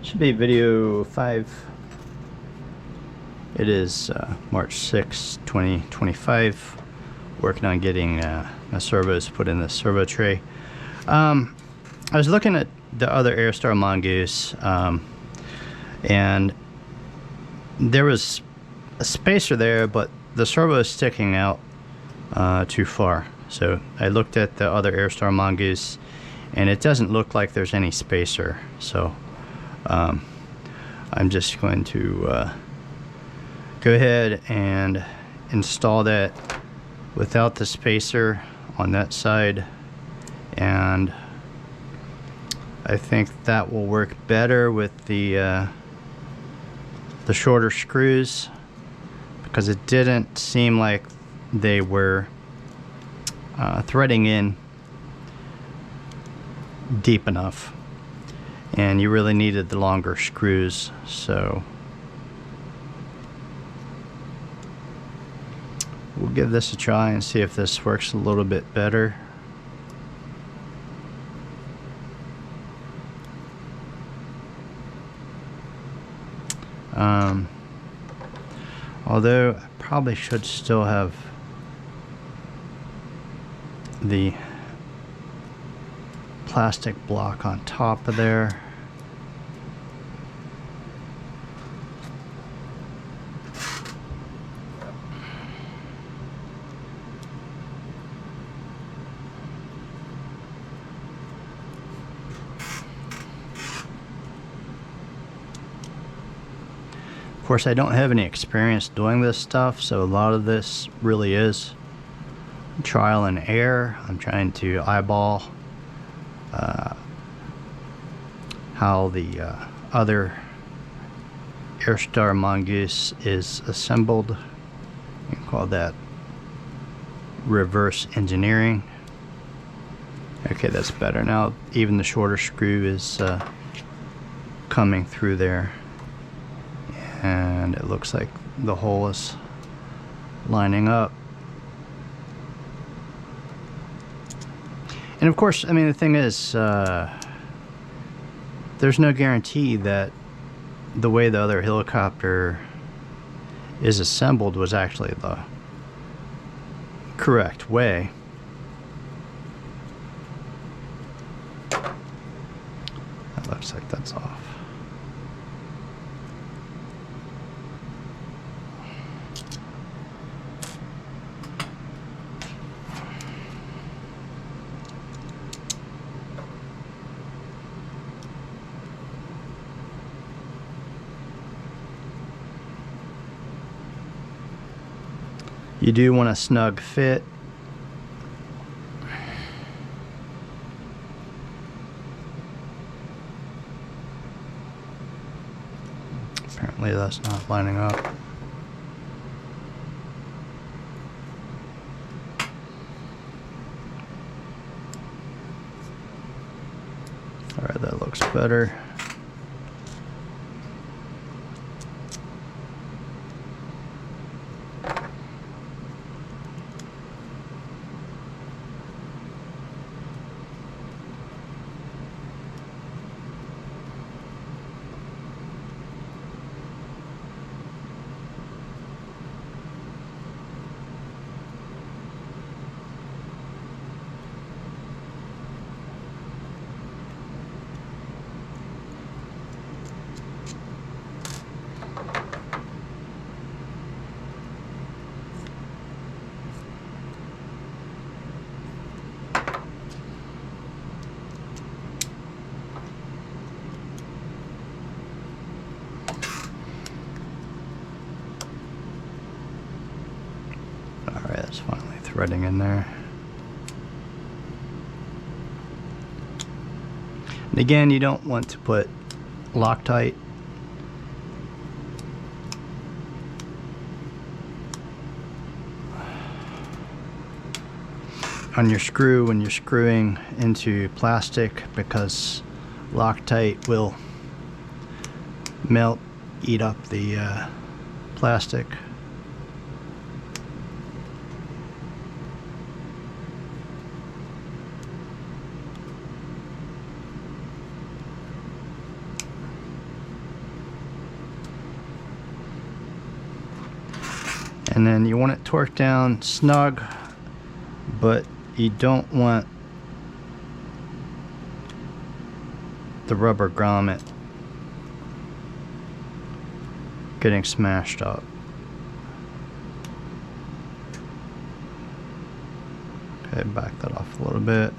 Should be video 5. It is March 6, 2025. Working on getting my servos put in the servo tray. I was looking at the other Airstar Mongoose, and there was a spacer there, but the servo is sticking out too far. So I looked at the other Airstar Mongoose, and it doesn't look like there's any spacer. So I'm just going to go ahead and install that without the spacer on that side, and I think that will work better with the shorter screws, because it didn't seem like they were threading in deep enough, and you really needed the longer screws. So we'll give this a try and see if this works a little bit better. Although I probably should still have the plastic block on top of there. Of course, I don't have any experience doing this stuff, so a lot of this really is trial and error. I'm trying to eyeball how the other Airstar Mongoose is assembled. You can call that reverse engineering. Okay, that's better. Now even the shorter screw is coming through there, and it looks like the hole is lining up. And of course, I mean, the thing is, there's no guarantee that the way the other helicopter is assembled was actually the correct way. That looks like that's off. You do want a snug fit. Apparently that's not lining up. All right, that looks better. Alright, that's finally threading in there. And again, you don't want to put Loctite on your screw when you're screwing into plastic, because Loctite will melt, eat up the plastic. And then you want it torqued down snug, but you don't want the rubber grommet getting smashed up. Okay, back that off a little bit.